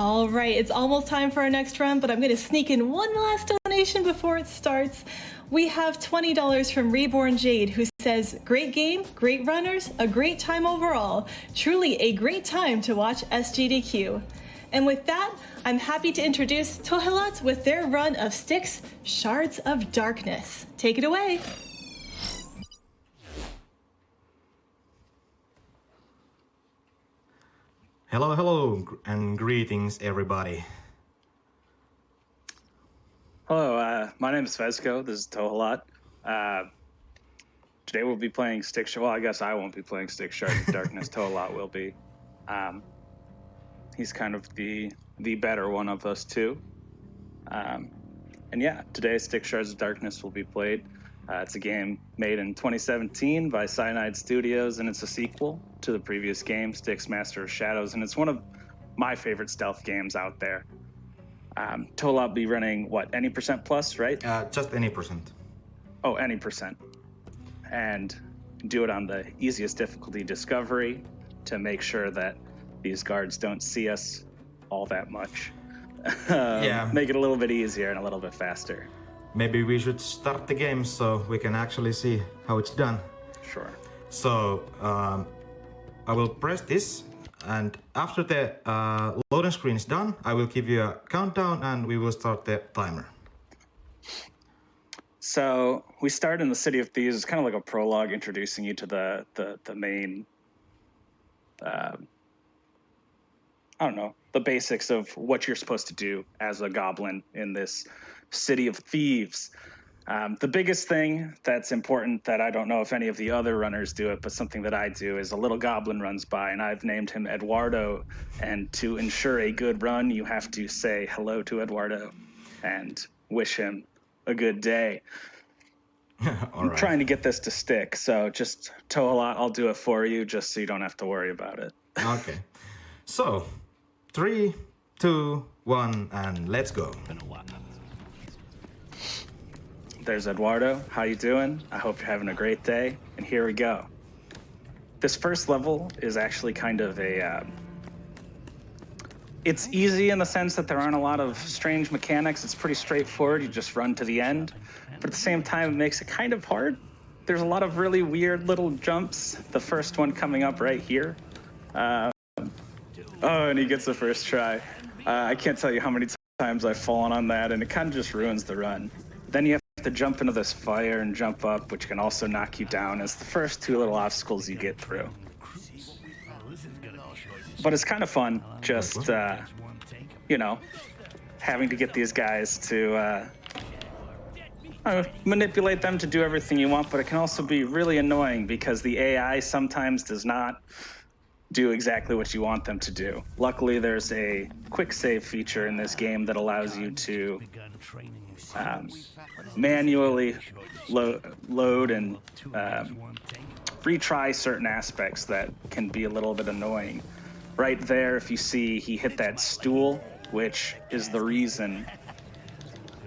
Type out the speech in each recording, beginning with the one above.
All right, it's almost time for our next run, but I'm going to sneak in one last donation before it starts. We have $20 from Reborn Jade, who says, great game, great runners, a great time overall. Truly a great time to watch SGDQ. And with that, I'm happy to introduce Tohelat with their run of Styx, Shards of Darkness. Take it away. Hello, and greetings, everybody. Hello, my name is Fezkoe. This is Tohelat. Today we'll be playing Styx. Well, I guess I won't be playing Styx Shards of Darkness. Tohelat will be. He's kind of the better one of us two. And yeah, today Styx Shards of Darkness will be played. It's a game made in 2017 by Cyanide Studios, and it's a sequel to the previous game, Styx Master of Shadows, and it's one of my favorite stealth games out there. Tohelat will be running, what, any percent plus, right? Just any percent. Oh, any percent. And do it on the easiest difficulty, Discovery, to make sure that these guards don't see us all that much. Yeah. Make it a little bit easier and a little bit faster. Maybe we should start the game so we can actually see how it's done. Sure. So, I will press this, and after the loading screen is done, I will give you a countdown and we will start the timer. So we start in the City of Thieves. It's kind of like a prologue introducing you to the main, I don't know, the basics of what you're supposed to do as a goblin in this City of Thieves. The biggest thing that's important that I don't know if any of the other runners do it, but something that I do is a little goblin runs by, and I've named him Eduardo. And to ensure a good run, you have to say hello to Eduardo and wish him a good day. I'm trying to get this to stick, so just Tohelat, I'll do it for you, just so you don't have to worry about it. Okay. So, 3, 2, 1, and let's go. There's Eduardo. How you doing? I hope you're having a great day. And here we go. This first level is actually kind of a... it's easy in the sense that there aren't a lot of strange mechanics. It's pretty straightforward. You just run to the end. But at the same time, it makes it kind of hard. There's a lot of really weird little jumps. The first one coming up right here. Oh, and he gets the first try. I can't tell you how many times I've fallen on that, and it kind of just ruins the run. Then you have to jump into this fire and jump up, which can also knock you down. It's the first two little obstacles you get through. But it's kind of fun, just, you know, having to get these guys to manipulate them to do everything you want, but it can also be really annoying because the AI sometimes does not do exactly what you want them to do. Luckily, there's a quick save feature in this game that allows you to manually load and retry certain aspects that can be a little bit annoying. Right there, if you see, he hit that stool, which is the reason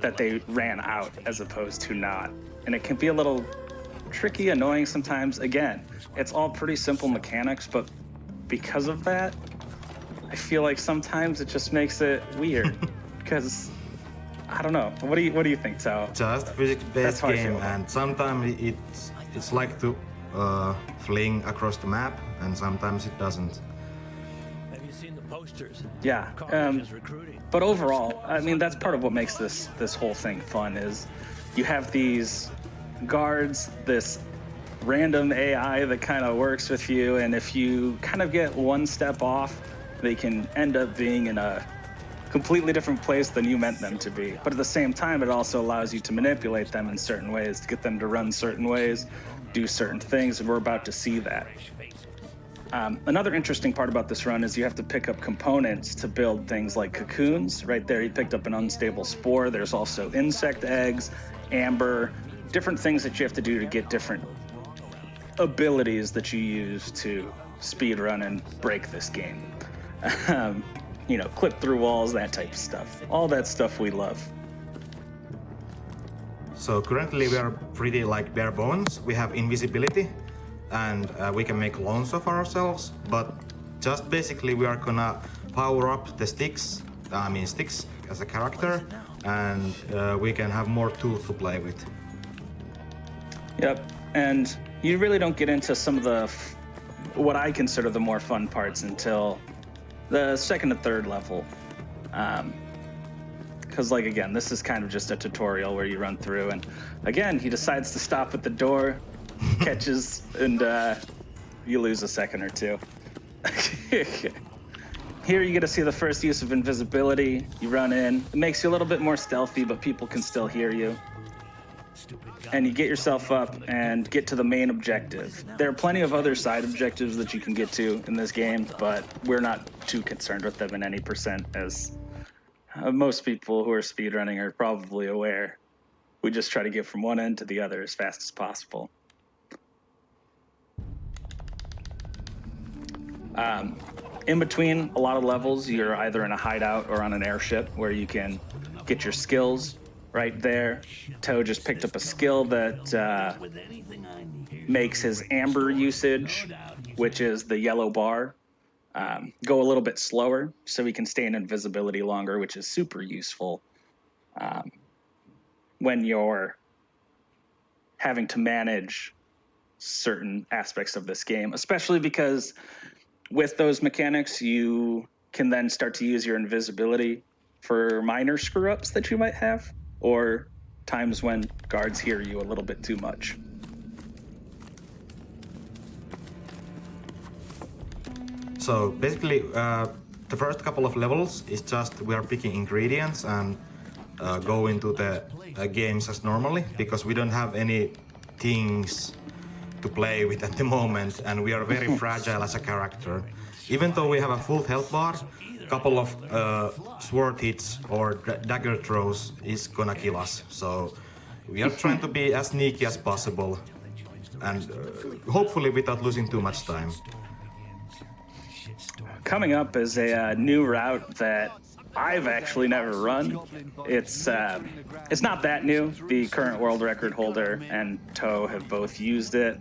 that they ran out as opposed to not. And it can be a little tricky, annoying sometimes. Again, it's all pretty simple mechanics, but because of that, I feel like sometimes it just makes it weird because I don't know. What do you think, Tao? Just physics-based game, and sometimes it's like to fling across the map, and sometimes it doesn't. Have you seen the posters? Yeah. But overall, I mean, that's part of what makes this whole thing fun. Is you have these guards, this random AI that kind of works with you, and if you kind of get one step off, they can end up being in a completely different place than you meant them to be. But at the same time, it also allows you to manipulate them in certain ways, to get them to run certain ways, do certain things, and we're about to see that. Another interesting part about this run is you have to pick up components to build things like cocoons. Right there, you picked up an unstable spore. There's also insect eggs, amber, different things that you have to do to get different abilities that you use to speed run and break this game. You know, clip through walls, that type of stuff. All that stuff we love. So currently we are pretty like bare bones. We have invisibility and we can make clones of ourselves, but just basically we are gonna power up the Styx as a character, and we can have more tools to play with. Yep, and you really don't get into some of the what I consider the more fun parts until the second and third level. Because, like, again, this is kind of just a tutorial where you run through, and again, he decides to stop at the door, catches, and you lose a second or two. Here you get to see the first use of invisibility. You run in. It makes you a little bit more stealthy, but people can still hear you. And you get yourself up and get to the main objective. There are plenty of other side objectives that you can get to in this game, but we're not too concerned with them in any percent, as most people who are speedrunning are probably aware. We just try to get from one end to the other as fast as possible. In between a lot of levels, you're either in a hideout or on an airship where you can get your skills right there. Toe just picked up a skill that makes his amber usage, which is the yellow bar, go a little bit slower so he can stay in invisibility longer, which is super useful when you're having to manage certain aspects of this game, especially because with those mechanics, you can then start to use your invisibility for minor screw-ups that you might have, or times when guards hear you a little bit too much. So basically, the first couple of levels is just we are picking ingredients and go into the games as normally, because we don't have any things to play with at the moment, and we are very fragile as a character. Even though we have a full health bar, a couple of sword hits or dagger throws is gonna kill us. So we are trying to be as sneaky as possible, and hopefully without losing too much time. Coming up is a new route that I've actually never run. It's not that new. The current world record holder and Toe have both used it,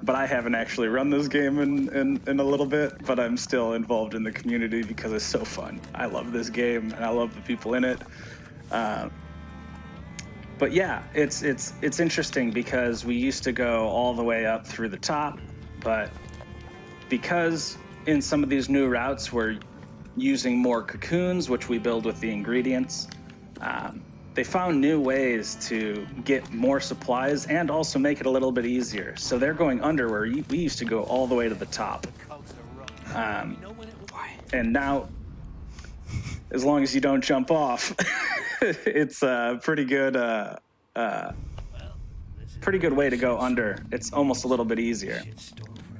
but I haven't actually run this game in a little bit. But I'm still involved in the community because it's so fun. I love this game and I love the people in it. But yeah, it's interesting because we used to go all the way up through the top, but because in some of these new routes we're using more cocoons, which we build with the ingredients, they found new ways to get more supplies and also make it a little bit easier. So they're going under where we used to go all the way to the top. And now, as long as you don't jump off, it's a pretty good way to go under. It's almost a little bit easier.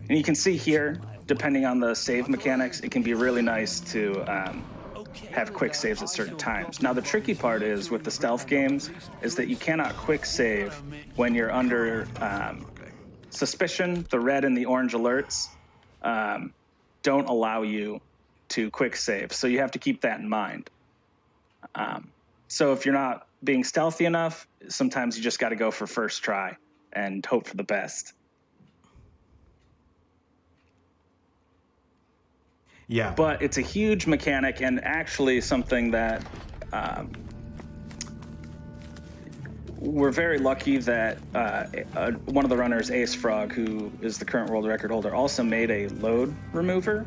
And you can see here, depending on the save mechanics, it can be really nice to have quick saves at certain times. Now, the tricky part is with the stealth games is that you cannot quick save when you're under suspicion. The red and the orange alerts don't allow you to quick save, so you have to keep that in mind. So if you're not being stealthy enough, sometimes you just got to go for first try and hope for the best. Yeah. But it's a huge mechanic and actually something that we're very lucky that one of the runners, Ace Frog, who is the current world record holder, also made a load remover,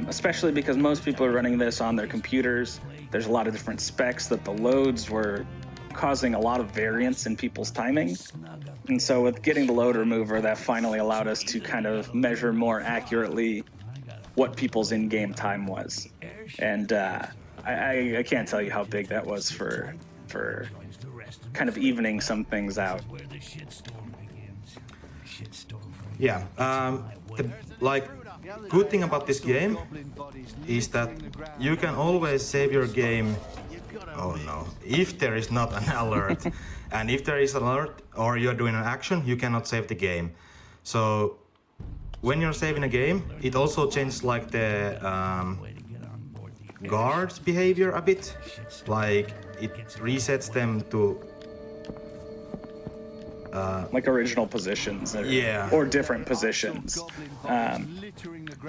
especially because most people are running this on their computers. There's a lot of different specs that the loads were causing a lot of variance in people's timing. And so with getting the load remover, that finally allowed us to kind of measure more accurately what people's in-game time was. And I can't tell you how big that was for kind of evening some things out. Yeah, the good thing about this game is that you can always save your game, oh no, if there is not an alert. And if there is an alert or you're doing an action, you cannot save the game. So when you're saving a game, it also changes like the guards' behavior a bit. Like it resets them to like original positions Yeah. or different positions.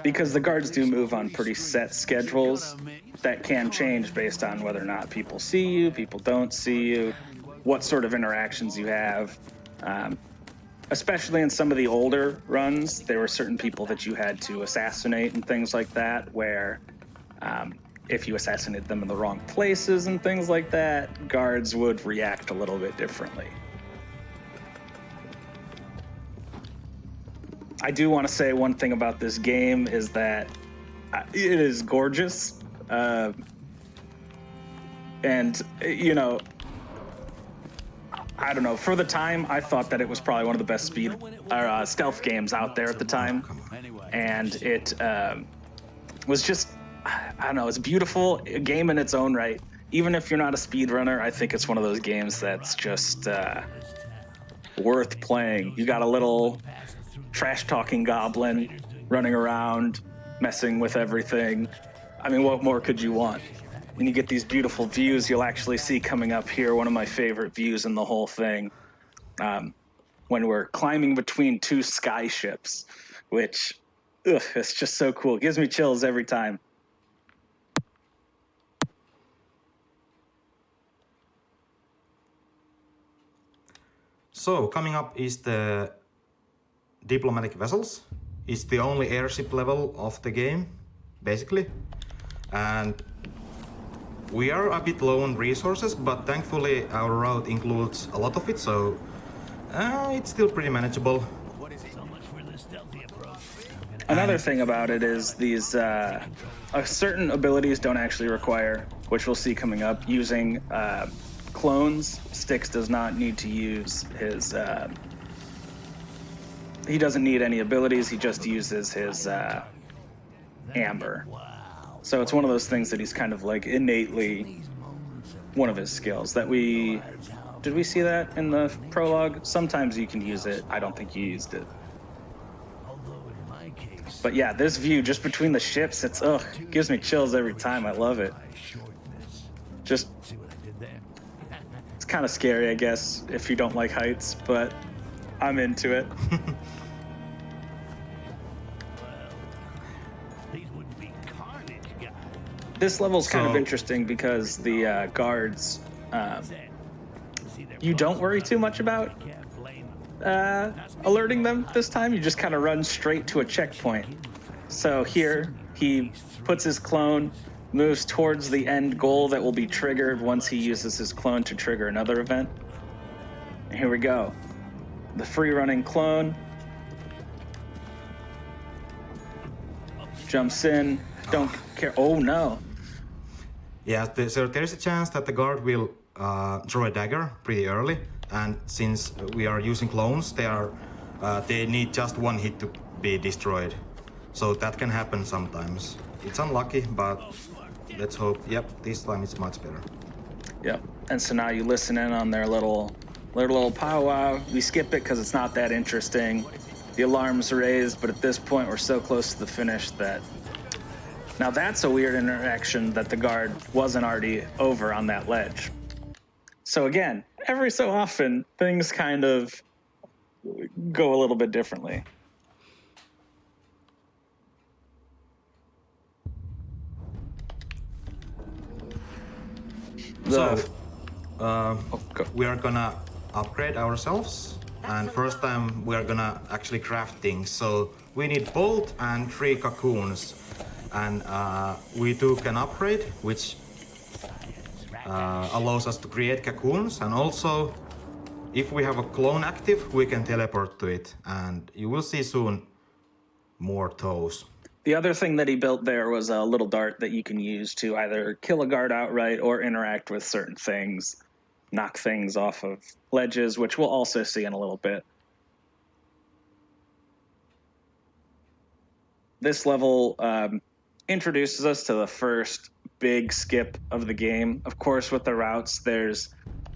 Because the guards do move on pretty set schedules that can change based on whether or not people see you, people don't see you, what sort of interactions you have. Especially in some of the older runs, there were certain people that you had to assassinate and things like that, where if you assassinated them in the wrong places and things like that, guards would react a little bit differently. I do want to say one thing about this game is that it is gorgeous. And, you know, I don't know. For the time, I thought that it was probably one of the best stealth games out there at the time. And it was just, I don't know, it's beautiful, a game in its own right. Even if you're not a speedrunner, I think it's one of those games that's just worth playing. You got a little trash-talking goblin running around, messing with everything. I mean, what more could you want? And you get these beautiful views. You'll actually see coming up here one of my favorite views in the whole thing, when we're climbing between two sky ships, which, it's just so cool. It gives me chills every time. So coming up is the diplomatic vessels. It's the only airship level of the game, basically. And we are a bit low on resources, but thankfully our route includes a lot of it, so it's still pretty manageable. Another thing about it is these certain abilities don't actually require, which we'll see coming up, using clones. Styx does not need to use his... he doesn't need any abilities, he just uses his amber. So it's one of those things that he's kind of like innately one of his skills that we... Did we see that in the prologue? Sometimes you can use it. I don't think you used it. But yeah, this view just between the ships, it's, gives me chills every time. I love it. Just... It's kind of scary, I guess, if you don't like heights, but I'm into it. This level's kind of interesting because the guards, you don't worry too much about alerting them this time. You just kind of run straight to a checkpoint. So here, he puts his clone, moves towards the end goal that will be triggered once he uses his clone to trigger another event. And here we go. The free-running clone jumps in, don't care. Oh no. Yeah, so there's a chance that the guard will throw a dagger pretty early, and since we are using clones, they need just one hit to be destroyed. So that can happen sometimes. It's unlucky, but let's hope. Yep, this time it's much better. Yep. And so now you listen in on their little powwow. We skip it because it's not that interesting. The alarm's raised, but at this point we're so close to the finish that... Now that's a weird interaction that the guard wasn't already over on that ledge. So again, every so often, things kind of go a little bit differently. So, we are gonna upgrade ourselves, and first time we are gonna actually craft things. So we need bolt and 3 cocoons. And we took an upgrade, which allows us to create cocoons. And also, if we have a clone active, we can teleport to it. And you will see soon more toes. The other thing that he built there was a little dart that you can use to either kill a guard outright or interact with certain things, knock things off of ledges, which we'll also see in a little bit. This level... introduces us to the first big skip of the game. Of course, with the routes, there's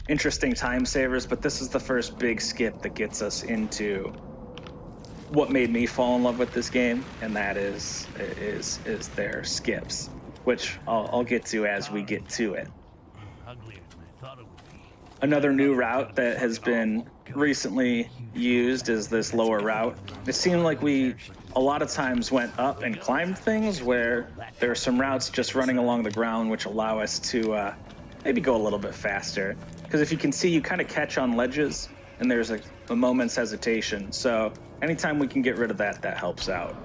interesting time savers, but this is the first big skip that gets us into what made me fall in love with this game, and that is their skips, which I'll get to as we get to it. Another new route that has been recently used is this lower route. It seemed like we a lot of times went up and climbed things where there are some routes just running along the ground which allow us to maybe go a little bit faster. Because if you can see, you kind of catch on ledges and there's a moment's hesitation. So anytime we can get rid of that, that helps out.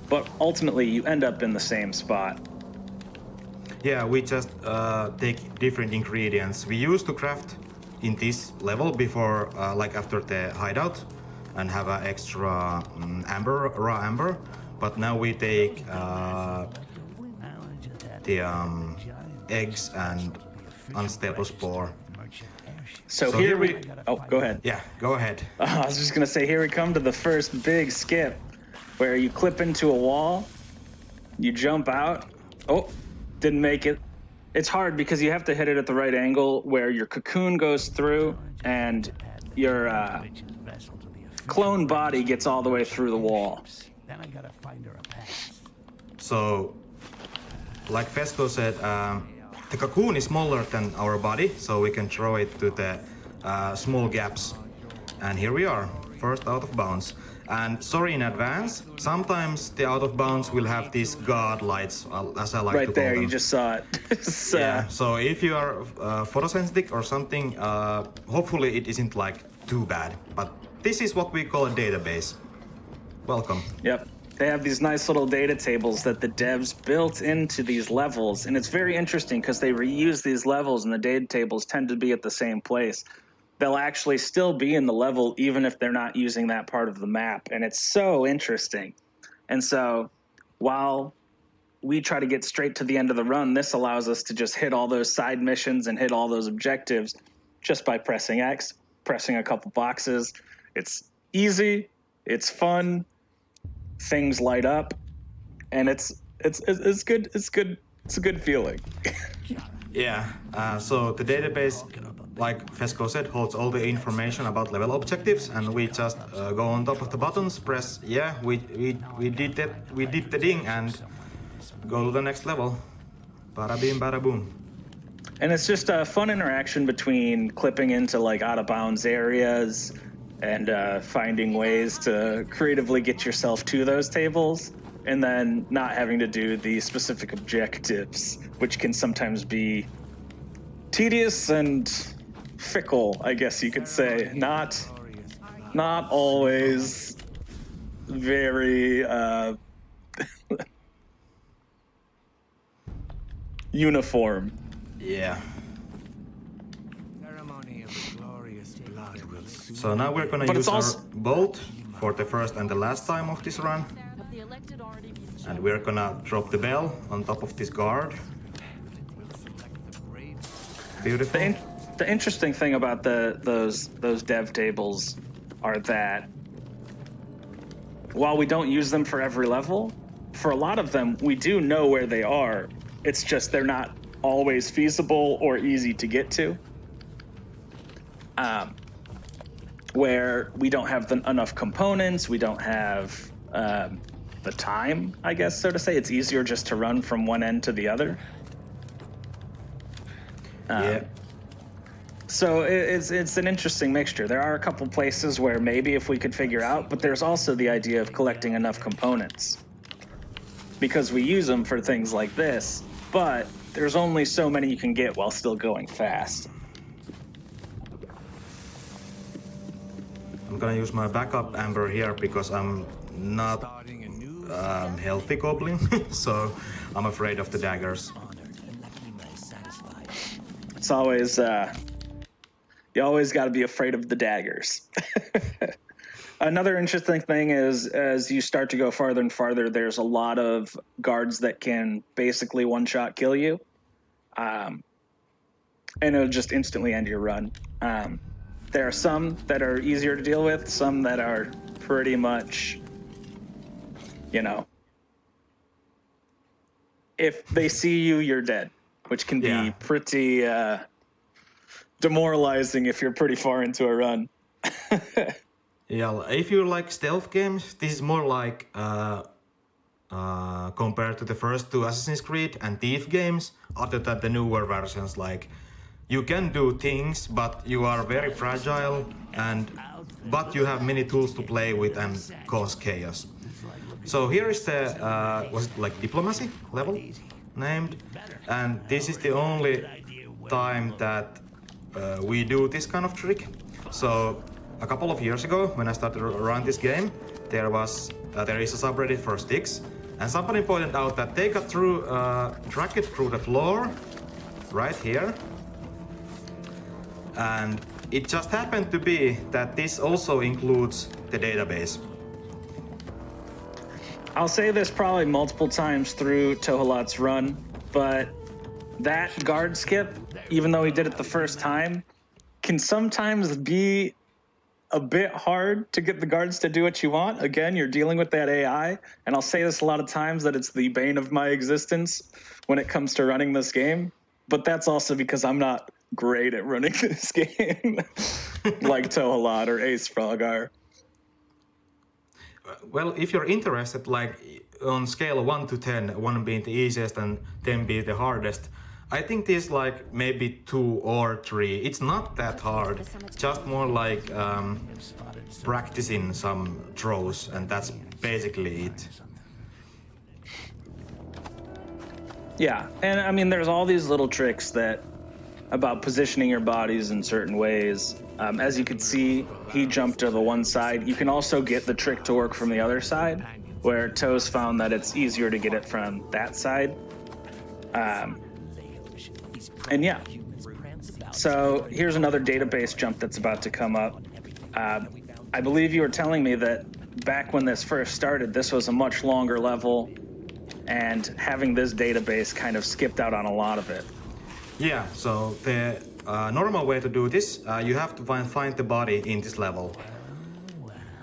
But ultimately, you end up in the same spot. Yeah, we just take different ingredients. We used to craft in this level before, like after the hideout, and have an extra amber, raw amber. But now we take the eggs and unstable spore. So here we. Oh, go ahead. Yeah, go ahead. I was just gonna say, here we come to the first big skip, where you clip into a wall, you jump out. Oh, didn't make it. It's hard because you have to hit it at the right angle where your cocoon goes through and your clone body gets all the way through the wall. So, like Fezkoe said, the cocoon is smaller than our body, so we can throw it to the small gaps. And here we are, first out of bounds. And sorry in advance, sometimes the out of bounds will have these god lights, as I like to call them. Right there, you just saw it. Yeah, so if you are photosensitive or something, hopefully it isn't like too bad. But this is what we call a database. Welcome. Yep. They have these nice little data tables that the devs built into these levels. And it's very interesting because they reuse these levels and the data tables tend to be at the same place. They'll actually still be in the level even if they're not using that part of the map. And it's so interesting. And so while we try to get straight to the end of the run, this allows us to just hit all those side missions and hit all those objectives just by pressing X, pressing a couple boxes. It's easy, it's fun, things light up, and it's good. It's good. It's a good feeling. Yeah, so the database, like Fezkoe said, holds all the information about level objectives, and we just go on top of the buttons, press yeah, we did that, we did the ding, and go to the next level. Bada bing, bada boom. And it's just a fun interaction between clipping into like out of bounds areas and finding ways to creatively get yourself to those tables, and then not having to do the specific objectives, which can sometimes be tedious and fickle, I guess you could say. Not always very uniform. Yeah. So now we're gonna use our bolt for the first and the last time of this run. And we're gonna drop the bell on top of this guard. Beautiful. The interesting thing about those dev tables are that while we don't use them for every level, for a lot of them we do know where they are. It's just they're not always feasible or easy to get to. Where we don't have enough components, we don't have the time, I guess, so to say. It's easier just to run from one end to the other. Yeah. So it's an interesting mixture. There are a couple places where maybe if we could figure out, but there's also the idea of collecting enough components. Because we use them for things like this, but there's only so many you can get while still going fast. I'm gonna use my backup amber here because I'm not healthy goblin, so I'm afraid of the daggers. It's always, you always got to be afraid of the daggers. Another interesting thing is as you start to go farther and farther, there's a lot of guards that can basically one-shot kill you. And it'll just instantly end your run. There are some that are easier to deal with, some that are pretty much, you know, if they see you, you're dead, which can be pretty demoralizing if you're pretty far into a run. Yeah, if you like stealth games, this is more like compared to the first two Assassin's Creed and Thief games, other than the newer versions. Like, you can do things, but you are very fragile, but you have many tools to play with and cause chaos. So here is the was it like diplomacy level named, and this is the only time that we do this kind of trick. So a couple of years ago, when I started to run this game, there is a subreddit for Styx, and somebody pointed out that they got dragged through the floor right here, and it just happened to be that this also includes the database. I'll say this probably multiple times through Tohalat's run, but that guard skip, even though he did it the first time, can sometimes be a bit hard to get the guards to do what you want. Again, you're dealing with that AI, and I'll say this a lot of times that it's the bane of my existence when it comes to running this game, but that's also because I'm not great at running this game like Tohalat or Ace Frog are. Well, if you're interested, like on scale 1 to 10, 1 being the easiest and 10 being the hardest, I think this like maybe 2 or 3. It's not that hard, just more like practicing some throws, and that's basically it. Yeah, and I mean, there's all these little tricks about positioning your bodies in certain ways. As you can see, he jumped to the one side. You can also get the trick to work from the other side, where Toe's found that it's easier to get it from that side. And yeah, so here's another database jump that's about to come up. I believe you were telling me that back when this first started, this was a much longer level, and having this database kind of skipped out on a lot of it. Yeah, so the normal way to do this, you have to find the body in this level.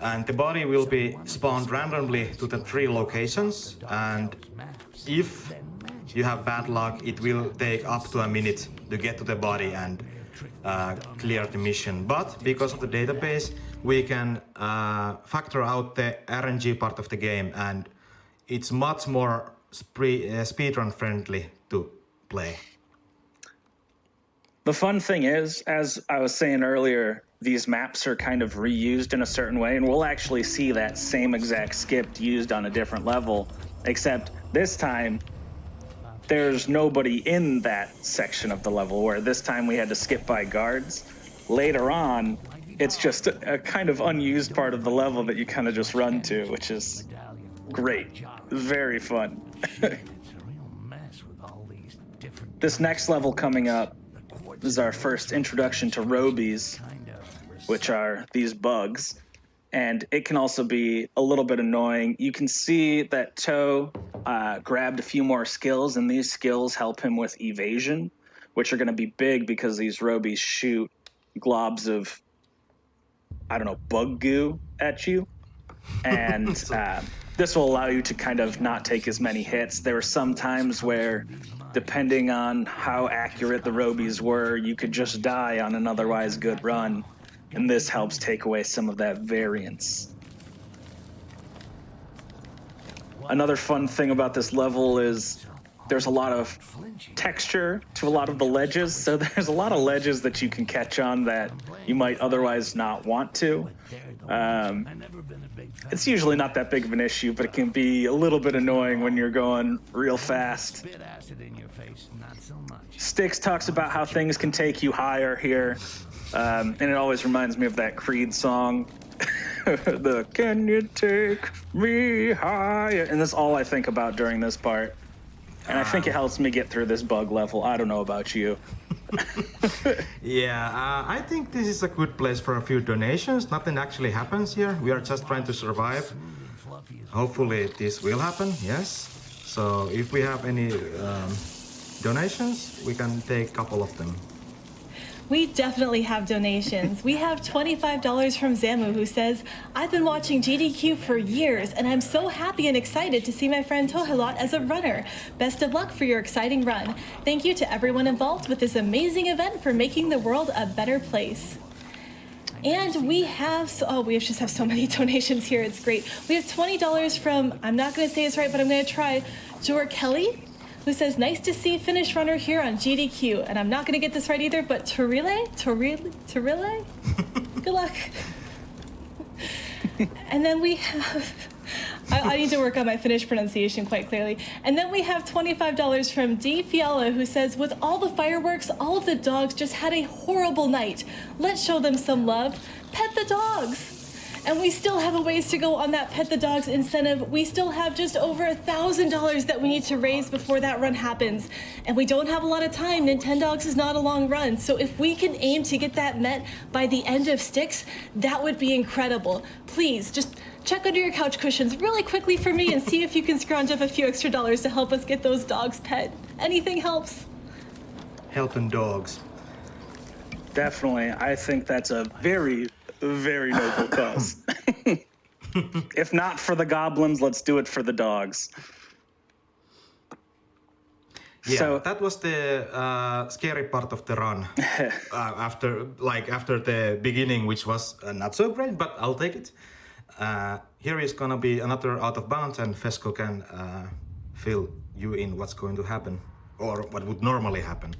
And the body will be spawned randomly to the 3 locations, and if you have bad luck, it will take up to a minute to get to the body and clear the mission. But because of the database, we can factor out the RNG part of the game, and it's much more speedrun friendly to play. The fun thing is, as I was saying earlier, these maps are kind of reused in a certain way, and we'll actually see that same exact skip used on a different level, except this time there's nobody in that section of the level, where this time we had to skip by guards. Later on, it's just a kind of unused part of the level that you kind of just run to, which is great. Very fun. This next level coming up is our first introduction to Robies, which are these bugs, and it can also be a little bit annoying. You can see that Toe grabbed a few more skills, and these skills help him with evasion, which are going to be big because these Robies shoot globs of, I don't know, bug goo at you, and this will allow you to kind of not take as many hits. There were some times where, depending on how accurate the Robies were, you could just die on an otherwise good run, and this helps take away some of that variance. Another fun thing about this level is there's a lot of texture to a lot of the ledges, so there's a lot of ledges that you can catch on that you might otherwise not want to. It's usually not that big of an issue, but it can be a little bit annoying when you're going real fast. Styx talks about how things can take you higher here, and it always reminds me of that Creed song, the "Can you take me higher?" And that's all I think about during this part. And I think it helps me get through this bug level. I don't know about you. Yeah, I think this is a good place for a few donations. Nothing actually happens here. We are just trying to survive. Hopefully this will happen, yes. So if we have any donations, we can take a couple of them. We definitely have donations. We have $25 from Zamu, who says, "I've been watching GDQ for years, and I'm so happy and excited to see my friend Tohalat as a runner. Best of luck for your exciting run. Thank you to everyone involved with this amazing event for making the world a better place." And we have, we just have so many donations here. It's great. We have $20 from, I'm not going to say this right, but I'm going to try, Jor Kelly, who says, nice to see finish runner here on GDQ. And I'm not going to get this right either, but Torile? Good luck. And then we have, I need to work on my Finnish pronunciation quite clearly. And then we have $25 from D. Fiala, who says, with all the fireworks, all of the dogs just had a horrible night. Let's show them some love. Pet the dogs. And we still have a ways to go on that Pet the Dogs incentive. We still have just over $1,000 that we need to raise before that run happens. And we don't have a lot of time. Nintendogs is not a long run. So if we can aim to get that met by the end of Styx, that would be incredible. Please, just check under your couch cushions really quickly for me and see if you can scrounge up a few extra dollars to help us get those dogs pet. Anything helps. Helping dogs. Definitely. I think that's a very noble cause. If not for the goblins, let's do it for the dogs. Yeah, So that was the scary part of the run. after the beginning, which was not so great, but I'll take it. Here is gonna be another out of bounds, and Fezkoe can fill you in what's going to happen, or what would normally happen.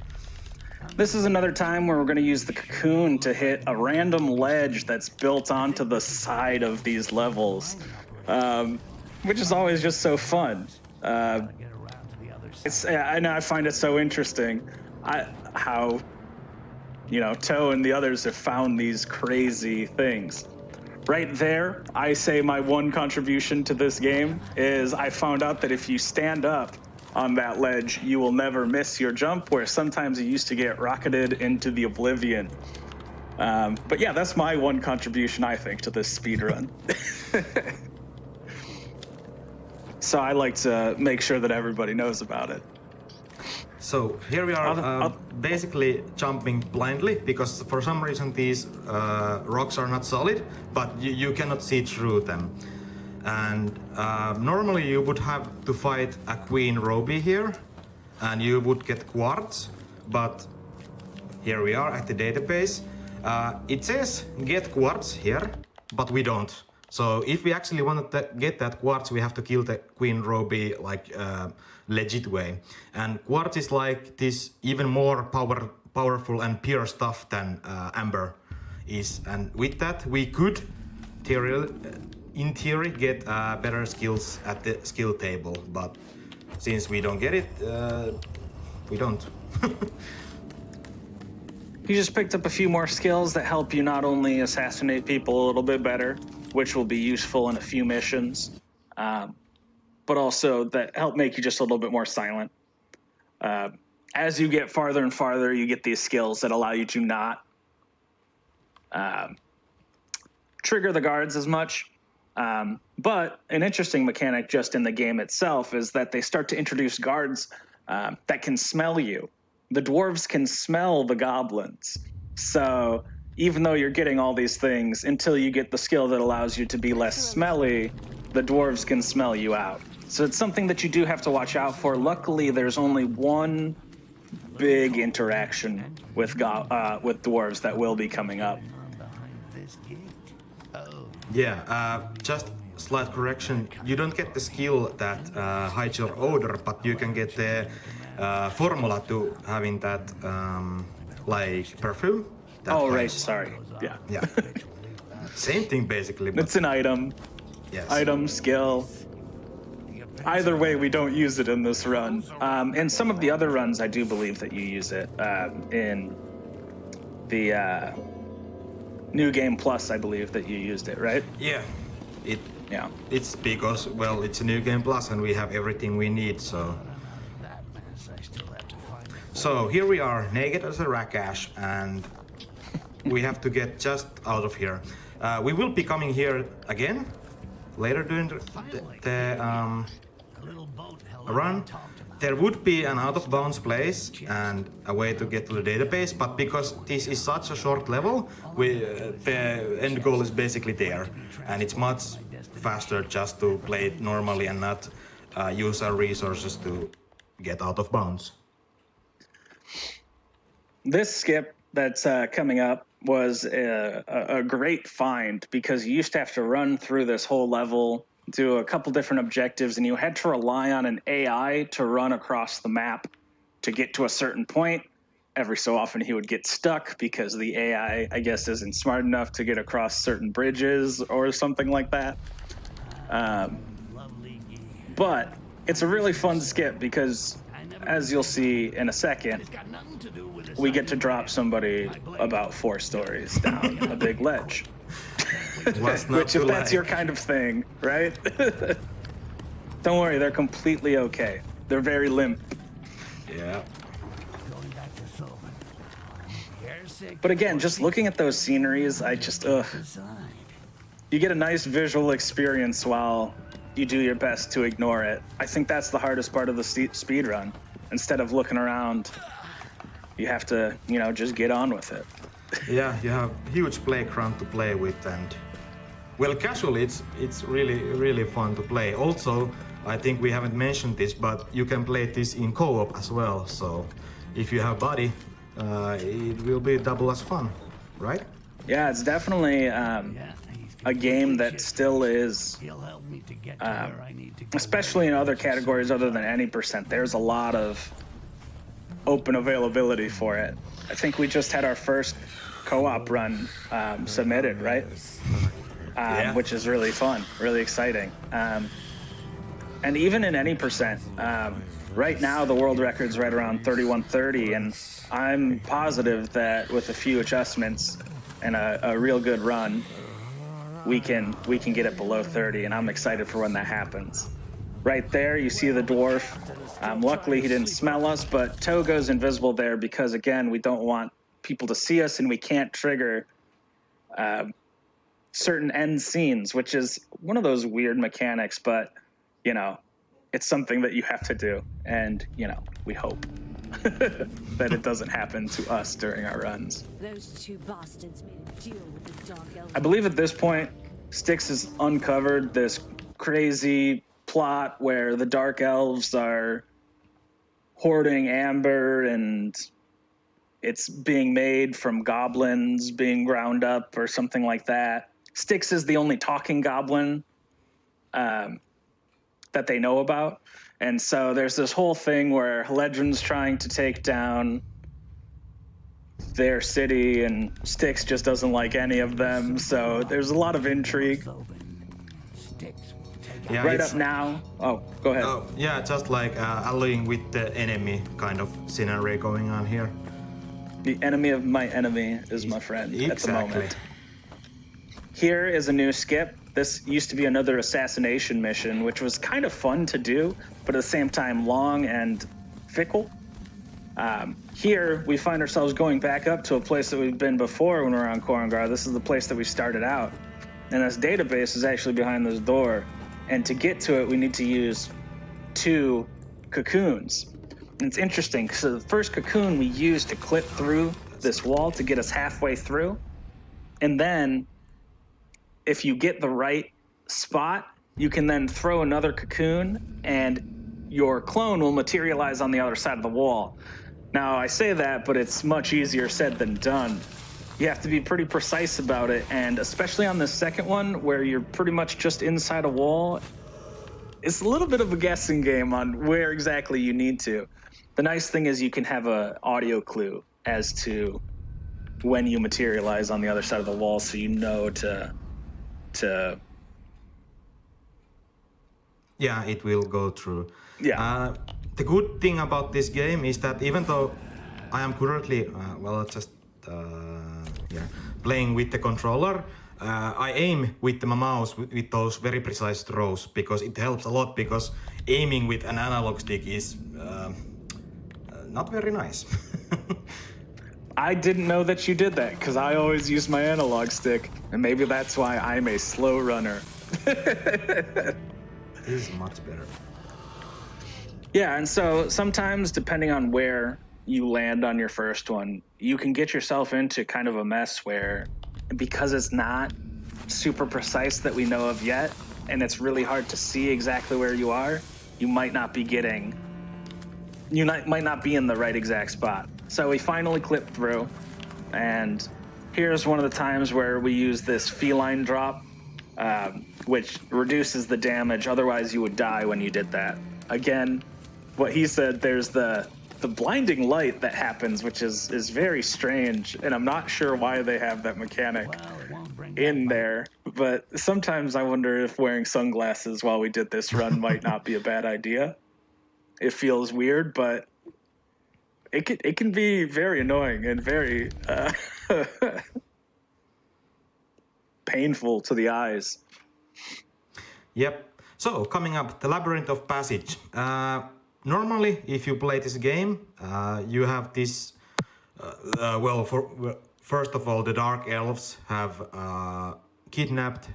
this is another time where we're going to use the cocoon to hit a random ledge that's built onto the side of these levels, which is always just so fun. I find it so interesting how, Toe and the others have found these crazy things. Right there, I say my one contribution to this game is I found out that if you stand up on that ledge, you will never miss your jump, where sometimes you used to get rocketed into the oblivion. But yeah, that's my one contribution, I think, to this speed run. So I like to make sure that everybody knows about it. So here we are basically jumping blindly, because for some reason these rocks are not solid, but you cannot see through them. And normally you would have to fight a Queen Ruby here, and you would get quartz, but here we are at the database. It says get quartz here, but we don't. So if we actually want to get that quartz, we have to kill the Queen Ruby legit way. And quartz is like this even more powerful and pure stuff than amber is. And with that, we could in theory get better skills at the skill table, but since we don't get it, we don't. You just picked up a few more skills that help you not only assassinate people a little bit better, which will be useful in a few missions, but also that help make you just a little bit more silent. As you get farther and farther, you get these skills that allow you to not trigger the guards as much. But an interesting mechanic just in the game itself is that they start to introduce guards that can smell you. The dwarves can smell the goblins. So even though you're getting all these things, until you get the skill that allows you to be less smelly, the dwarves can smell you out. So it's something that you do have to watch out for. Luckily, there's only one big interaction with dwarves that will be coming up. Yeah, just slight correction. You don't get the skill that hides your odor, but you can get the formula to having that perfume. Oh, right, sorry. Yeah. Yeah. Same thing basically. But it's an item. Yes. Item, skill. Either way, we don't use it in this run. In some of the other runs, I do believe that you use it. In the New Game Plus, I believe that you used it, right? Yeah. Yeah. It's because, well, it's a New Game Plus and we have everything we need, so... So here we are, naked as a rakash, and we have to get just out of here. We will be coming here again later during the run. There would be an out-of-bounds place and a way to get to the database, but because this is such a short level, the end goal is basically there, and it's much faster just to play it normally and not use our resources to get out of bounds. This skip that's coming up was a great find because you used to have to run through this whole level, do a couple different objectives, and you had to rely on an AI to run across the map to get to a certain point. Every so often he would get stuck because the AI, I guess, isn't smart enough to get across certain bridges or something like that. But it's a really fun skip because, as you'll see in a second, we get to drop somebody about 4 stories down a big ledge. Which, if that's your kind of thing, right? Don't worry, they're completely okay. They're very limp. Yeah. But again, just looking at those sceneries, I just, you get a nice visual experience while you do your best to ignore it. I think that's the hardest part of the speed run. Instead of looking around, you have to, just get on with it. Yeah, you have huge playground to play with, and well, casually it's really fun to play. Also, I think we haven't mentioned this, but you can play this in co-op as well. So if you have buddy, it will be double as fun, right? Yeah, it's definitely a game that still is, especially in other categories other than any %. There's a lot of open availability for it. I think we just had our first co-op run submitted, right? Which is really fun, really exciting. And even in any %, right now the world record's right around 31:30, and I'm positive that with a few adjustments and a real good run, we can get it below 30, and I'm excited for when that happens. Right there, you see the dwarf. Luckily, he didn't smell us, but Toe goes invisible there because, again, we don't want people to see us, and we can't trigger certain end scenes, which is one of those weird mechanics, but, it's something that you have to do, and, we hope that it doesn't happen to us during our runs. Those 2 bastards made a deal with the Dark Elves. I believe at this point, Styx has uncovered this crazy plot where the Dark Elves are hoarding amber, and it's being made from goblins being ground up or something like that. Styx is the only talking goblin that they know about. And so there's this whole thing where Legion's trying to take down their city, and Styx just doesn't like any of them. So there's a lot of intrigue. Yeah, right up now. Oh, go ahead. Oh, yeah, just like allying with the enemy kind of scenario going on here. The enemy of my enemy is my friend at the moment. Here is a new skip. This used to be another assassination mission, which was kind of fun to do, but at the same time long and fickle. Here, we find ourselves going back up to a place that we've been before when we were on Korangar. This is the place that we started out. And this database is actually behind this door. And to get to it, we need to use 2 cocoons. And it's interesting, because the first cocoon we used to clip through this wall to get us halfway through. And then, if you get the right spot, you can then throw another cocoon, and your clone will materialize on the other side of the wall. Now, I say that, but it's much easier said than done. You have to be pretty precise about it, and especially on the second one, where you're pretty much just inside a wall, it's a little bit of a guessing game on where exactly you need to. The nice thing is you can have an audio clue as to when you materialize on the other side of the wall, so you know to Yeah, it will go through. Yeah. The good thing about this game is that even though I am currently, playing with the controller, I aim with my mouse with those very precise throws, because it helps a lot, because aiming with an analog stick is not very nice. I didn't know that you did that, because I always use my analog stick, and maybe that's why I'm a slow runner. This is much better. Yeah, and so sometimes, depending on where you land on your first one, you can get yourself into kind of a mess where, because it's not super precise that we know of yet, and it's really hard to see exactly where you are, you might not be might not be in the right exact spot. So we finally clipped through, and Here's one of the times where we use this feline drop, which reduces the damage. Otherwise, you would die when you did that. Again, what he said, there's the blinding light that happens, which is very strange, and I'm not sure why they have that mechanic in there. But sometimes I wonder if wearing sunglasses while we did this run might not be a bad idea. It feels weird, but it can be very annoying and very painful to the eyes. Yep. So coming up, the Labyrinth of Passage. Normally, if you play this game, you have this. First of all, the Dark Elves have kidnapped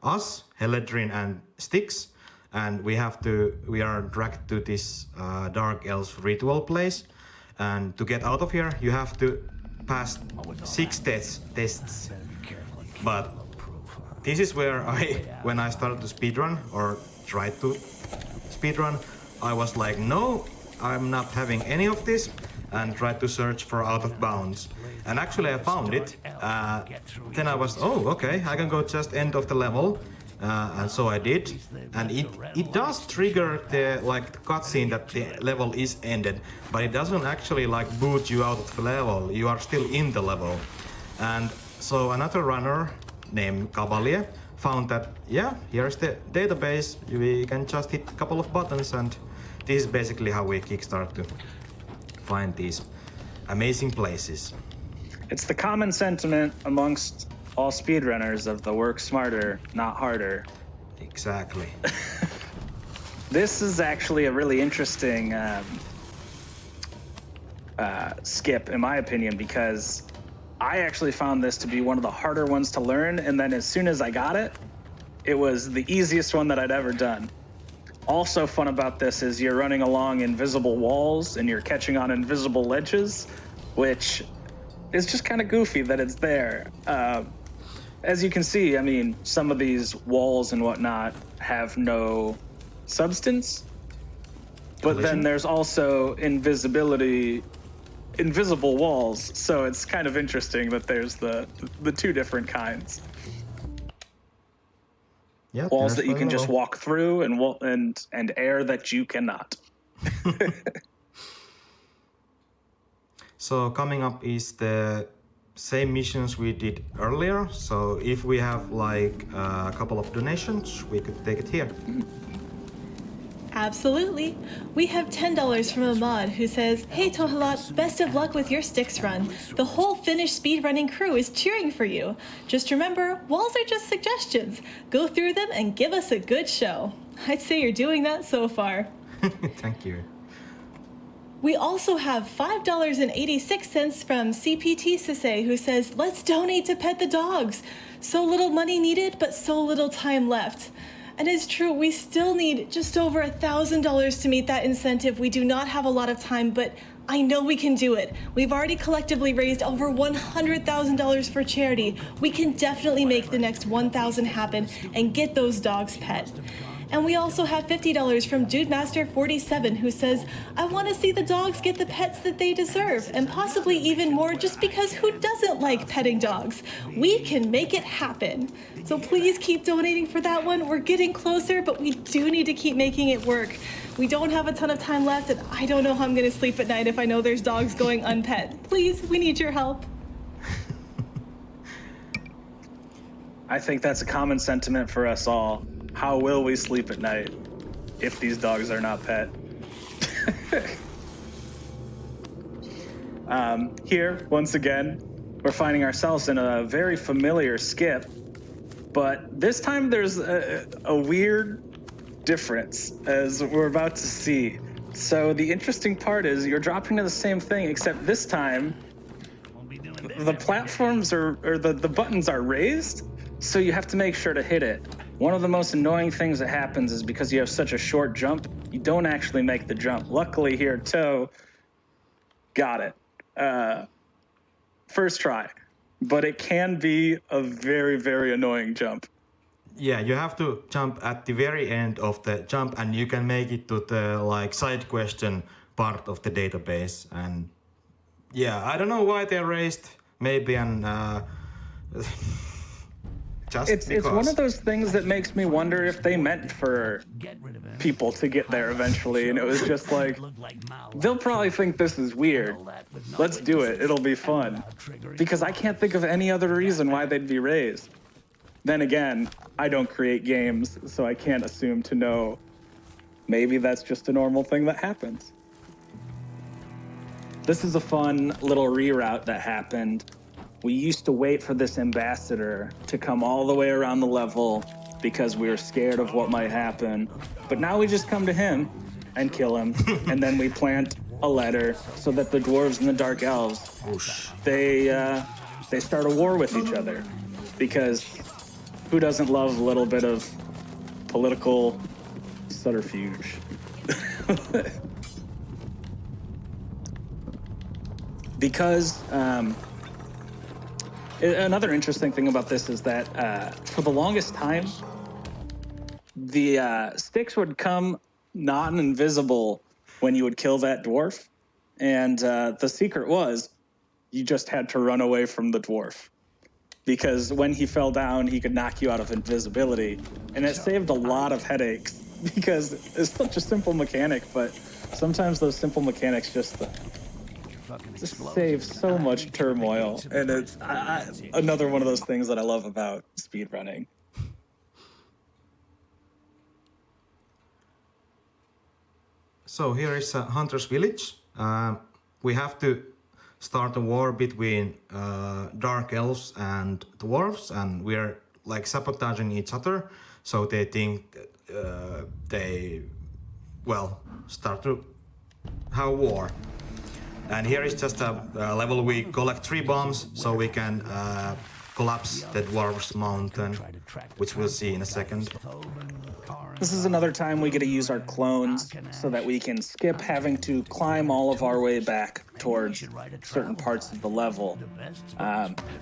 us, Heledrin and Styx, and we are dragged to this Dark Elves ritual place. And to get out of here, you have to pass 6 tests. But this is where when I started to speedrun, or tried to speedrun, I was like, no, I'm not having any of this, and tried to search for Out of Bounds. And actually I found it. Then I was, oh, okay, I can go just end of the level. And so I did. And it does trigger the cutscene that the level is ended, but it doesn't actually boot you out of the level. You are still in the level. And so another runner named Cavalier found that, yeah, here's the database. We can just hit a couple of buttons, and this is basically how we kickstart to find these amazing places. It's the common sentiment amongst all speedrunners of the work smarter, not harder. Exactly. This is actually a really interesting skip, in my opinion, because I actually found this to be one of the harder ones to learn, and then as soon as I got it, it was the easiest one that I'd ever done. Also fun about this is you're running along invisible walls and you're catching on invisible ledges, which is just kind of goofy that it's there. As you can see, I mean, some of these walls and whatnot have no substance, but then there's also invisible walls, so it's kind of interesting that there's the two different kinds. Yeah, walls that you can just walk through, and air that you cannot. So coming up is the same missions we did earlier. So if we have a couple of donations, we could take it here. Absolutely. We have $10 from Ahmad, who says, "Hey Tohalat, best of luck with your Styx run. The whole Finnish speedrunning crew is cheering for you. Just remember, walls are just suggestions. Go through them and give us a good show." I'd say you're doing that so far. Thank you. We also have $5.86 from CPT Sise, who says, "Let's donate to pet the dogs. So little money needed, but so little time left." And it's true, we still need just over $1,000 to meet that incentive. We do not have a lot of time, but I know we can do it. We've already collectively raised over $100,000 for charity. We can definitely make the next 1,000 happen and get those dogs pet. And we also have $50 from Dudemaster47, who says, "I want to see the dogs get the pets that they deserve, and possibly even more, just because who doesn't like petting dogs? We can make it happen." So please keep donating for that one. We're getting closer, but we do need to keep making it work. We don't have a ton of time left, and I don't know how I'm going to sleep at night if I know there's dogs going unpet. Please, we need your help. I think that's a common sentiment for us all. How will we sleep at night if these dogs are not pet? Here, once again, we're finding ourselves in a very familiar skip, but this time there's a weird difference, as we're about to see. So the interesting part is you're dropping to the same thing, except this time the platforms or the buttons are raised, so you have to make sure to hit it. One of the most annoying things that happens is because you have such a short jump, you don't actually make the jump. Luckily here, Toe got it. First try. But it can be a very, very annoying jump. Yeah, you have to jump at the very end of the jump, and you can make it to the side question part of the database. And yeah, I don't know why they raised maybe an just It's because. one of those things that makes me wonder if they meant for people to get there eventually, and it was just like, they'll probably think this is weird. Let's do it. It'll be fun. Because I can't think of any other reason why they'd be raised. Then again, I don't create games, so I can't assume to know. Maybe that's just a normal thing that happens. This is a fun little reroute that happened. We used to wait for this ambassador to come all the way around the level because we were scared of what might happen. But now we just come to him and kill him, and then we plant a letter so that the dwarves and the dark elves, they start a war with each other. Because who doesn't love a little bit of political subterfuge? Because another interesting thing about this is that for the longest time, the Styx would come not invisible when you would kill that dwarf. And the secret was you just had to run away from the dwarf. Because when he fell down, he could knock you out of invisibility. And it saved a lot of headaches because it's such a simple mechanic, but sometimes those simple mechanics just save so much turmoil. And it's another one of those things that I love about speedrunning. So here is a hunter's village. We have to start a war between dark elves and dwarves, and we're like sabotaging each other, so they think they start to have a war. And here is just a level we collect 3 bombs so we can collapse the dwarves mountain, which we'll see in a second. This is another time we get to use our clones so that we can skip having to climb all of our way back towards certain parts of the level,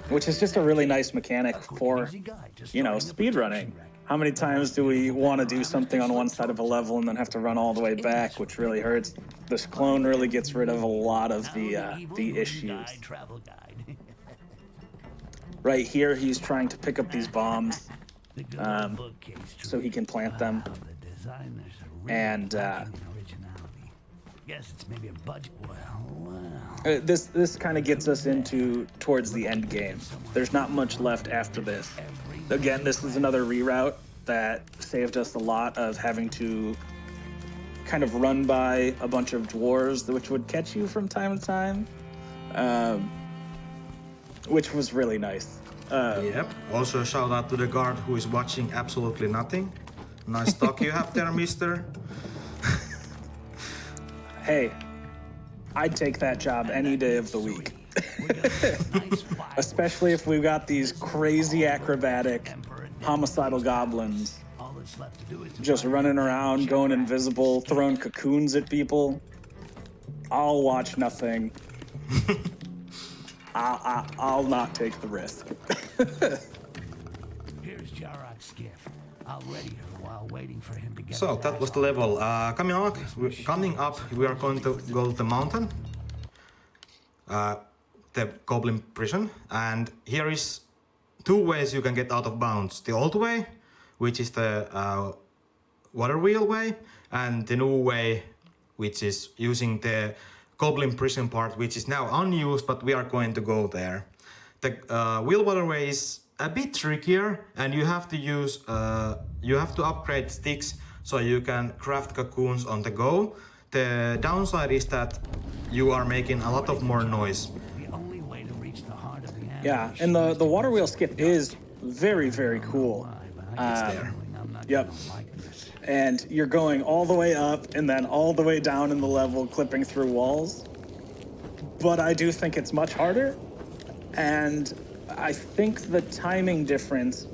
which is just a really nice mechanic for, speedrunning. How many times do we want to do something on one side of a level and then have to run all the way back, which really hurts? This clone really gets rid of a lot of the issues. Right here, he's trying to pick up these bombs. So he can plant them. And this kind of gets us towards the end game. There's not much left after this. Again, this is another reroute that saved us a lot of having to kind of run by a bunch of dwarves, which would catch you from time to time, which was really nice. Yep. Also, shout out to the guard who is watching absolutely nothing. Nice talk you have there, mister. Hey, I'd take that job any day of the week. Especially if we've got these crazy acrobatic homicidal goblins just running around, going invisible, throwing cocoons at people. I'll watch nothing. I'll not take the risk. Here's Jarok's skiff. I'll ready her while waiting for him to get. So that was the level. Coming up, we are going to go to the mountain, the goblin prison, and here is 2 ways you can get out of bounds: the old way, which is the water wheel way, and the new way, which is using the goblin prison part, which is now unused, but we are going to go there. The wheel waterway is a bit trickier, and you have to upgrade Styx so you can craft cocoons on the go. The downside is that you are making a lot of more noise. Yeah, and the water wheel skip is very, very cool. It's there. Yep. And you're going all the way up and then all the way down in the level, clipping through walls. But I do think it's much harder. And I think the timing difference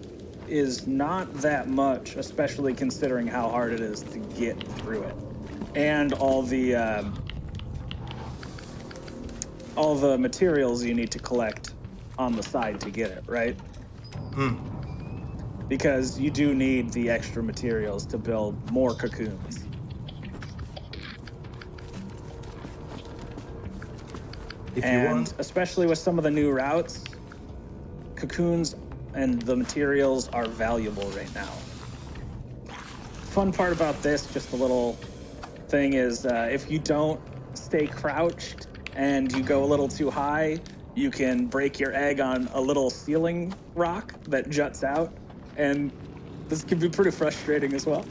is not that much, especially considering how hard it is to get through it. And all the materials you need to collect on the side to get it, right? Because you do need the extra materials to build more cocoons. If you And want, especially with some of the new routes, cocoons and the materials are valuable right now. Fun part about this, just a little thing, is if you don't stay crouched and you go a little too high, you can break your egg on a little ceiling rock that juts out, and this can be pretty frustrating as well.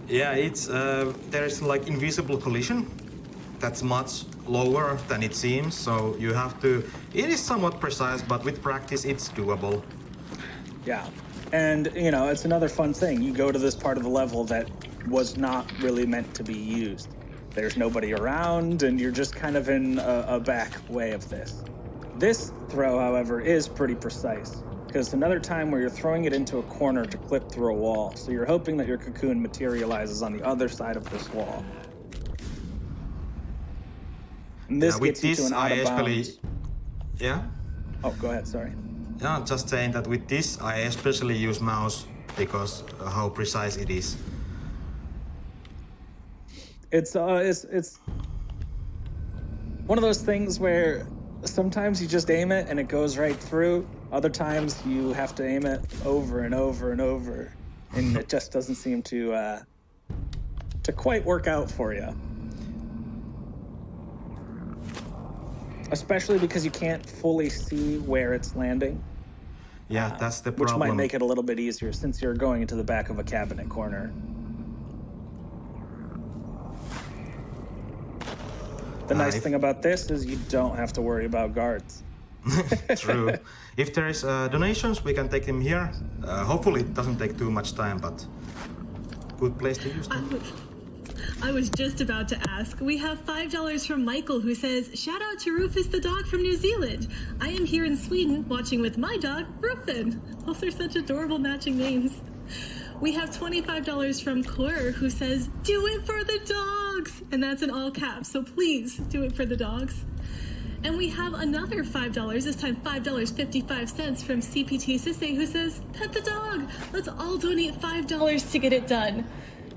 yeah, it's there's like invisible collision that's much lower than it seems. So you have to. It is somewhat precise, but with practice, it's doable. Yeah. And, you know, it's another fun thing. You go to this part of the level that was not really meant to be used. There's nobody around, and you're just kind of in a back way of this. This throw, however, is pretty precise, because it's another time where you're throwing it into a corner to clip through a wall. So you're hoping that your cocoon materializes on the other side of this wall. And this Yeah, with gets you to this, an out I of especially. bounds. Yeah. Oh, go ahead. Sorry. Yeah, just saying that with this, I especially use mouse because how precise it is. It's one of those things where sometimes you just aim it and it goes right through. Other times you have to aim it over and over and over, and it just doesn't seem to quite work out for you. Especially because you can't fully see where it's landing. Yeah, that's the Which problem. might make it a little bit easier since you're going into the back of a cabinet corner. The nice thing about this is you don't have to worry about guards. True. If there is donations, we can take them here. Hopefully it doesn't take too much time, but good place to use them. I was just about to ask. We have $5 from Michael, who says, shout out to Rufus the dog from New Zealand. I am here in Sweden watching with my dog, Rufin. Those are such adorable matching names. We have $25 from Claire, who says, do it for the dogs. And that's in all caps, so please do it for the dogs. And we have another $5, this time $5.55 from CPT Sisse, who says, pet the dog. Let's all donate $5 to get it done.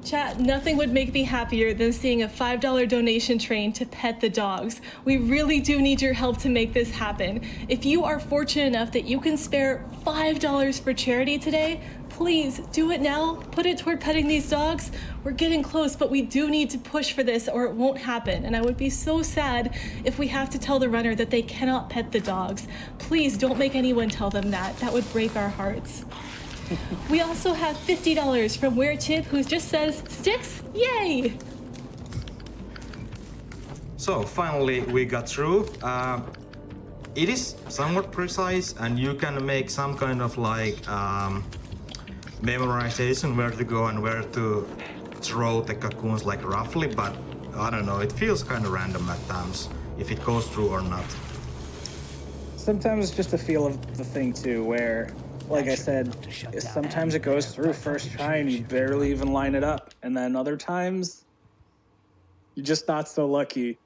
Chat, nothing would make me happier than seeing a $5 donation train to pet the dogs. We really do need your help to make this happen. If you are fortunate enough that you can spare $5 for charity today, please do it now. Put it toward petting these dogs. We're getting close, but we do need to push for this or it won't happen. And I would be so sad if we have to tell the runner that they cannot pet the dogs. Please don't make anyone tell them that. That would break our hearts. We also have $50 from Where Chip, who just says, Styx, yay! So finally we got through. It is somewhat precise and you can make some kind of like memorization where to go and where to throw the cocoons like roughly, but I don't know, it feels kind of random at times if it goes through or not. Sometimes it's just a feel of the thing too, where, like I said, sometimes it goes through first try and you barely even line it up. And then other times, you're just not so lucky.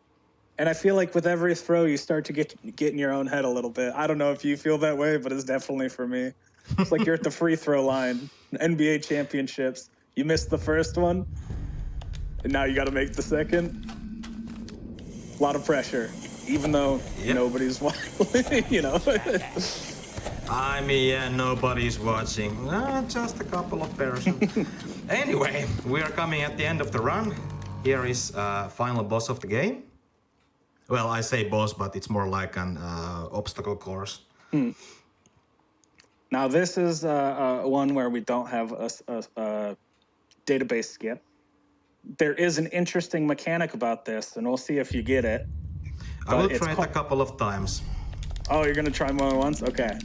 And I feel like with every throw, you start to get in your own head a little bit. I don't know if you feel that way, but it's definitely for me. It's like you're at the free throw line, NBA championships. You missed the first one, and now you got to make the second. A lot of pressure, even though nobody's watching, you know. I mean, yeah, nobody's watching. Just a couple of persons. Anyway, we are coming at the end of the run. Here is final boss of the game. Well, I say boss, but it's more like an obstacle course. Now, this is one where we don't have a database skip. There is an interesting mechanic about this, and we'll see if you get it. I will try it a couple of times. Oh, you're going to try more than once? Okay.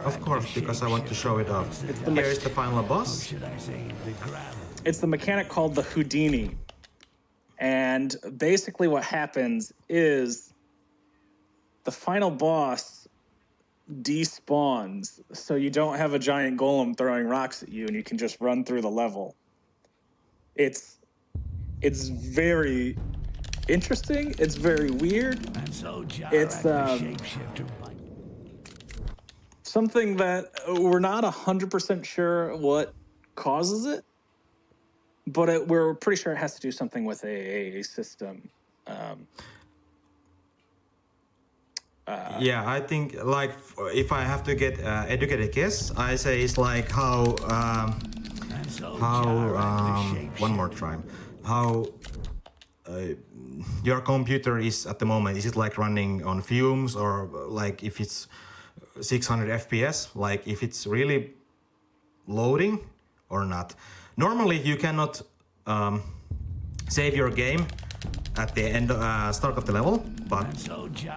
Of course, because I want to show it off. Here is the final boss. It's the mechanic called the Houdini. And basically what happens is the final boss despawns, so you don't have a giant golem throwing rocks at you and you can just run through the level. It's very interesting. It's very weird. It's something that we're not 100% sure what causes it, but we're pretty sure it has to do something with a system. Yeah, I think like if I have to get educated guess, I say it's like how one more time how your computer is at the moment. Is it like running on fumes, or like if it's 600 FPS, like if it's really loading or not? Normally you cannot save your game at the end start of the level, but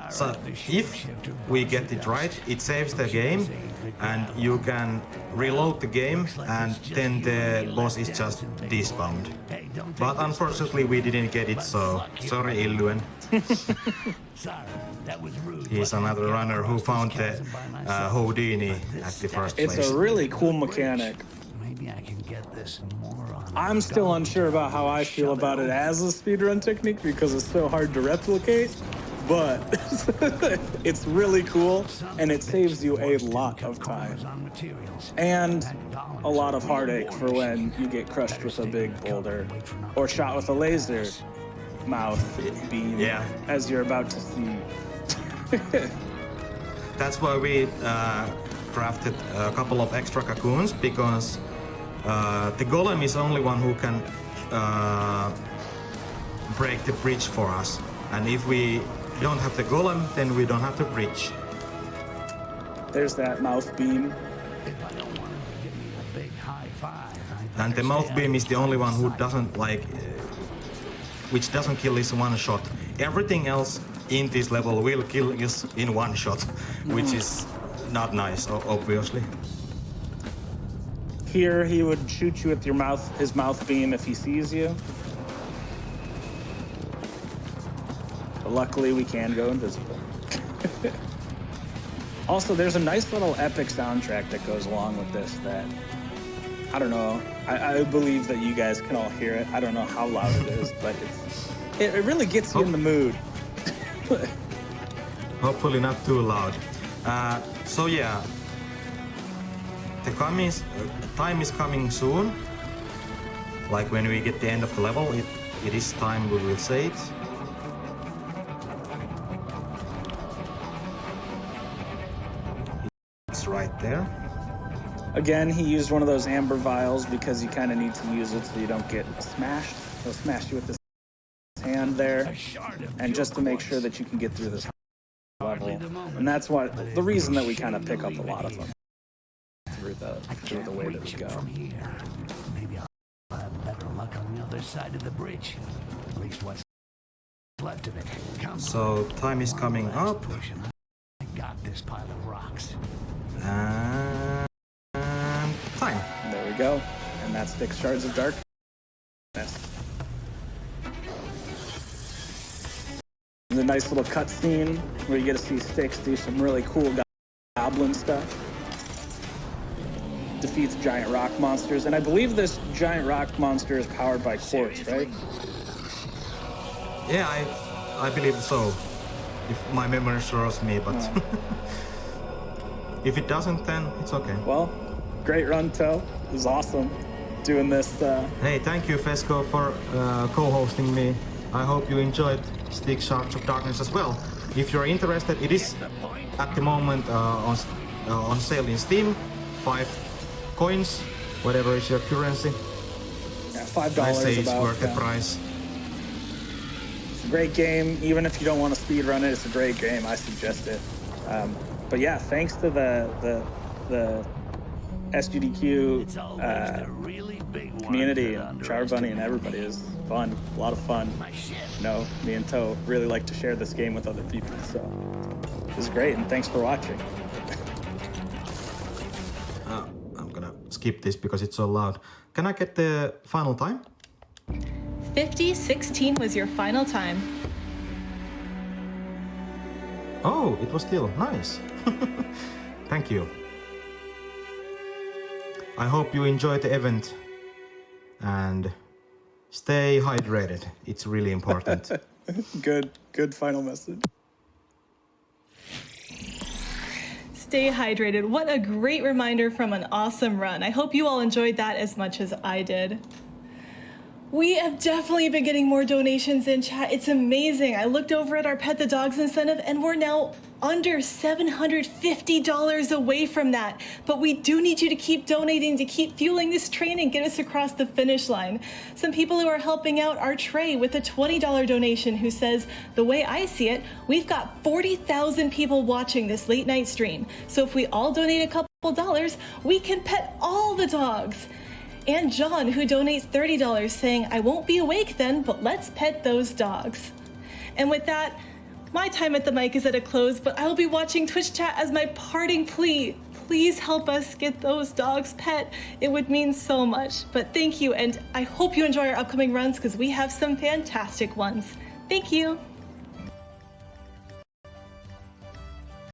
so if we get it right, it saves the game and you can reload the game, and then the boss is just despawned. But unfortunately we didn't get it, so sorry Illuen. He's another runner who found the Houdini at the first place. It's a really cool mechanic. Maybe I can get this moron. I'm still unsure about how I feel about it as a speedrun technique because it's so hard to replicate, but it's really cool and it saves you a lot of time and a lot of heartache for when you get crushed with a big boulder or shot with a laser mouth beam, as you're about to see. That's why we crafted a couple of extra cocoons, because the golem is the only one who can break the bridge for us, and if we don't have the golem, then we don't have the bridge. There's that mouth beam. And the mouth beam is the only one who doesn't like, which doesn't kill us one shot. Everything else in this level will kill us in one shot, which is not nice, obviously. Here, he would shoot you with your mouth, his mouth beam, if he sees you. But luckily, we can go invisible. Also, there's a nice little epic soundtrack that goes along with this that, I don't know, I believe that you guys can all hear it. I don't know how loud it is, but it really gets you in the mood. Hopefully not too loud. So yeah, the time is coming soon. Like when we get the end of the level, it is time, we will say it. It's right there. Again, he used one of those amber vials because you kind of need to use it so you don't get smashed. He'll smash you with this hand there, and just to make sure that you can get through this level. And that's the reason that we kind of pick up a lot of them through the way that we go. Maybe I'll have better luck on the other side of the bridge. At least what's left of it. So time is coming up. I got this pile of rocks. And time. There we go. And that's Styx Shards of Darkness. The nice little cutscene where you get to see Styx do some really cool goblin stuff. Defeats giant rock monsters, and I believe this giant rock monster is powered by quartz, right? Yeah, I believe so. If my memory serves me, but if it doesn't, then it's okay. Well, great run, Toe. It was awesome doing this. Hey, thank you, Fezkoe, for co-hosting me. I hope you enjoyed Styx Shards of Darkness as well. If you're interested, it is at the moment on sale in Steam. 5 coins, whatever is your currency. Yeah, $5 I say it's about, worth the price. It's a great game. Even if you don't want to speedrun it, it's a great game. I suggest it. But yeah, thanks to the SGDQ community and Char Bunny and everybody. It was fun, a lot of fun. You know, me and Toe really like to share this game with other people, so it was great, and thanks for watching. I'm gonna skip this because it's so loud. Can I get the final time? 50:16 was your final time. Oh, it was still nice. Thank you. I hope you enjoyed the event and stay hydrated. It's really important. Good final message. Stay hydrated. What a great reminder from an awesome run. I hope you all enjoyed that as much as I did. We have definitely been getting more donations in chat. It's amazing. I looked over at our Pet the Dogs incentive and we're now under $750 away from that. But we do need you to keep donating to keep fueling this train and get us across the finish line. Some people who are helping out are Trey with a $20 donation, who says, the way I see it, we've got 40,000 people watching this late night stream. So if we all donate a couple dollars, we can pet all the dogs. And John, who donates $30, saying, I won't be awake then, but let's pet those dogs. And with that, my time at the mic is at a close, but I will be watching Twitch chat as my parting plea. Please help us get those dogs pet. It would mean so much. But thank you, and I hope you enjoy our upcoming runs because we have some fantastic ones. Thank you.